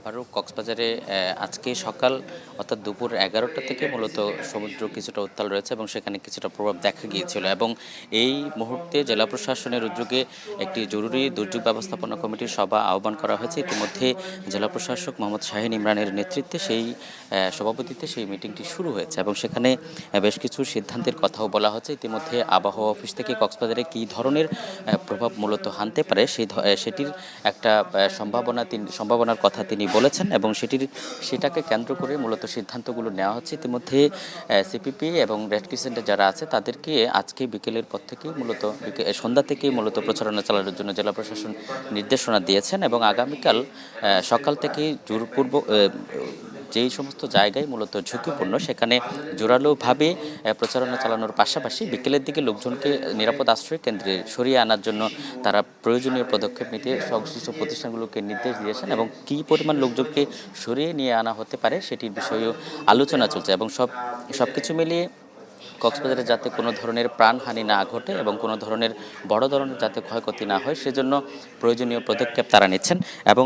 ফারুক, কক্সবাজারে আজকে সকাল অর্থাৎ দুপুর 11টা থেকে মূলত সমুদ্র কিছুটা উত্তাল রয়েছে এবং সেখানে কিছুটা প্রভাব দেখা গিয়েছিল এবং এই মুহূর্তে জেলা প্রশাসনের উদ্যোগে একটি জরুরি দুর্যোগ ব্যবস্থাপনা কমিটির সভা আহ্বান করা হয়েছে। ইতিমধ্যে জেলা প্রশাসক মোহাম্মদ শাহীন ইমরানের নেতৃত্বে সভাপতিত্বে সেই মিটিংটি শুরু হয়েছে এবং সেখানে বেশ কিছু সিদ্ধান্তের কথাও বলা হচ্ছে। ইতিমধ্যে আবহাওয়া অফিস থেকে কক্সবাজারে কী ধরনের প্রভাব মূলত হানতে পারে সেটির একটা সম্ভাবনার কথা তিনি বলেছেন এবং সেটাকে কেন্দ্র করে মূলত সিদ্ধান্তগুলো নেওয়া হচ্ছে। ইতিমধ্যে সিপিপি এবং রেড ক্রিসেন্টে যারা আছে তাদেরকে আজকে বিকেলের পর থেকেই মূলত সন্ধ্যা থেকেই মূলত প্রচারণা চালানোর জন্য জেলা প্রশাসন নির্দেশনা দিয়েছেন এবং আগামীকাল সকাল থেকেই জোরপূর্ব যেই সমস্ত জায়গায় মূলত ঝুঁকিপূর্ণ সেখানে জোরালোভাবে প্রচারণা চালানোর পাশাপাশি বিকেলের দিকে লোকজনকে নিরাপদ আশ্রয় কেন্দ্রে সরিয়ে আনার জন্য তারা প্রয়োজনীয় পদক্ষেপ নিতে সংশ্লিষ্ট প্রতিষ্ঠানগুলোকে নির্দেশ দিয়েছেন এবং কী পরিমাণ লোকজনকে সরিয়ে নিয়ে আনা হতে পারে সেটির বিষয়েও আলোচনা চলছে এবং সবকিছু মিলিয়ে কক্সবাজারে যাতে কোনো ধরনের প্রাণহানি না ঘটে এবং কোনো ধরনের বড় ধরনের যাতে ক্ষয়ক্ষতি না হয় সেজন্য প্রয়োজনীয় পদক্ষেপ তারা নিচ্ছেন এবং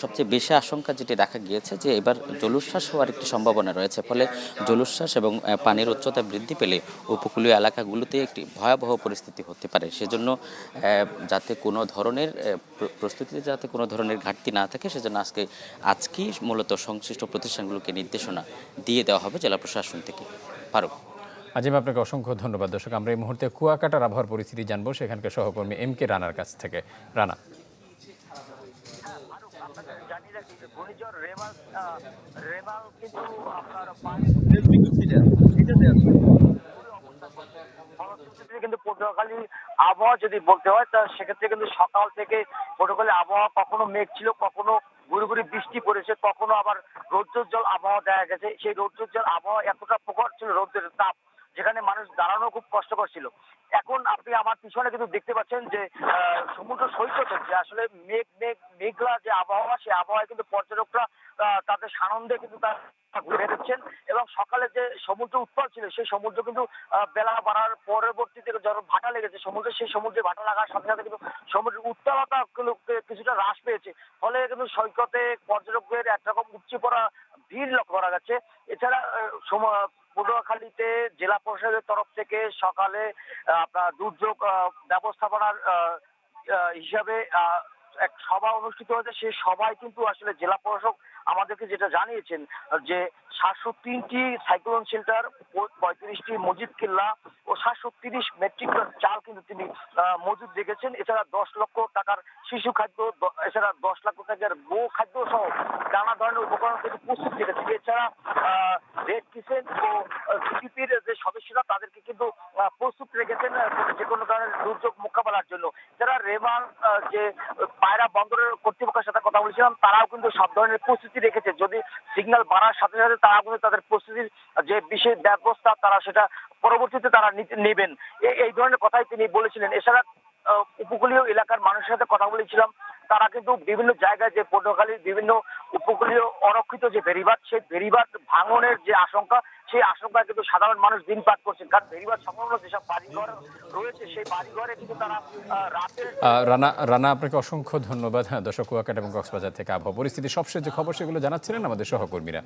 সবচেয়ে বেশি আশঙ্কা যেটি দেখা গিয়েছে যে এবার জলোচ্ছ্বাস হওয়ার একটি সম্ভাবনা রয়েছে। ফলে জলোচ্ছ্বাস এবং পানির উচ্চতা বৃদ্ধি পেলে উপকূলীয় এলাকাগুলোতে একটি ভয়াবহ পরিস্থিতি হতে পারে। সেজন্য যাতে কোনো ধরনের প্রস্তুতিতে যাতে কোনো ধরনের ঘাটতি না থাকে সেজন্য আজকেই মূলত সংশ্লিষ্ট প্রতিষ্ঠানগুলোকে নির্দেশনা দিয়ে দেওয়া হবে জেলা প্রশাসন থেকে। ফারুক। আজিম, আপনাকে অসংখ্য ধন্যবাদ। দর্শক, আমরা এই মুহূর্তে কুয়াকাটার আবহাওয়ার পরিস্থিতি জানবো সেখানকার সহকর্মী MK রানার কাছ থেকে। রানা। কিন্তু পটুয়াখালী আবহাওয়া যদি বলতে হয় তা সেক্ষেত্রে কিন্তু সকাল থেকে পটুয়াখালী আবহাওয়া কখনো মেঘ ছিল, কখনো গুড়ি বৃষ্টি পড়েছে, কখনো আবার রৌদ্রোজ্জ্বল আবহাওয়া দেখা গেছে। সেই রৌদ্রোজ্জ্বল আবহাওয়া এতটা প্রখর ছিল, রৌদ্রের তাপ, যেখানে মানুষ দাঁড়ানো খুব কষ্টকর ছিল। এখন আপনি আমার পিছনে কিন্তু দেখতে পাচ্ছেন যে সমুদ্র সৈকতে যে আসলে মেঘলা যে আবহাওয়া, সেই আবহাওয়ায় কিন্তু পর্যটকরা তাদের সানন্দে কিন্তু ঘুরে বেড়াচ্ছেন এবং সকালে যে সমুদ্র উত্তাল ছিল সেই সমুদ্র কিন্তু বেলা বাড়ার পরবর্তীতে যখন ভাটা লেগেছে সমুদ্রে, সেই সমুদ্রে ভাটা লাগার সাথে সাথে কিন্তু সমুদ্রের উত্তালতা কিছুটা হ্রাস পেয়েছে। ফলে কিন্তু সৈকতে পর্যটকদের একরকম উপচে পড়া ভিড় লক্ষ্য করা যাচ্ছে। এছাড়া পটুয়াখালীতে জেলা প্রশাসনের তরফ থেকে সকালে আপনার দুর্যোগ ব্যবস্থাপনার হিসাবে এক সভা অনুষ্ঠিত হয়েছে। সেই সভায় কিন্তু আসলে জেলা প্রশাসক আমাদেরকে যেটা জানিয়েছেন যে 703টি সাইক্লোন শেল্টার, 35টি মসজিদ কিল্লা ও 730 মেট্রিক টন চাল কিন্তু তিনি মজুদ রেখেছেন। এছাড়া 10 লক্ষ টাকার শিশু খাদ্য, এছাড়া 10 লাখ টাকার গো খাদ্য সহ নানা ধরনের উপকরণ কিন্তু প্রস্তুত রেখেছে। এছাড়া রেড ক্রিসেন্ট ও সিপিপির যে সদস্যরা তাদেরকে কিন্তু প্রস্তুত রেখেছেন যে কোনো ধরনের দুর্যোগ মোকাবেলার জন্য। যারা রেমান যে পায়রা বন্দরের কর্তৃপক্ষের সাথে কথা বলেছিলাম, তারাও কিন্তু সব ধরনের প্রস্তুতি রেখেছে। যদি সিগন্যাল বাড়ার সাথে সাথে তারা কিন্তু তাদের প্রস্তুতির যে বিশেষ ব্যবস্থা তারা সেটা পরবর্তীতে তারা নেবেন, এই ধরনের কথাই তিনি বলেছিলেন। এছাড়া উপকূলীয় এলাকার মানুষের সাথে কথা বলেছিলাম, তারা কিন্তু বিভিন্ন জায়গায় যে পটুয়াখালীর বিভিন্ন উপকূলীয় অরক্ষিত যে বেড়িবাঁধ, সেই বেড়িবাঁধ ভাঙনের যে আশঙ্কা, সেই আশঙ্কায় কিন্তু সাধারণ মানুষ দিনপাত করছেন। কারণ বেড়িবাঁধ সংলগ্ন যেসব বাড়িঘর রয়েছে সেই বাড়িঘরে কিন্তু তারা রাতের রানা, আপনাকে অসংখ্য ধন্যবাদ। দর্শক, কুয়াকাটা এবং কক্সবাজার থেকে আবহাওয়া পরিস্থিতি সবশেষ যে খবর সেগুলো জানাচ্ছিলেন আমাদের সহকর্মীরা।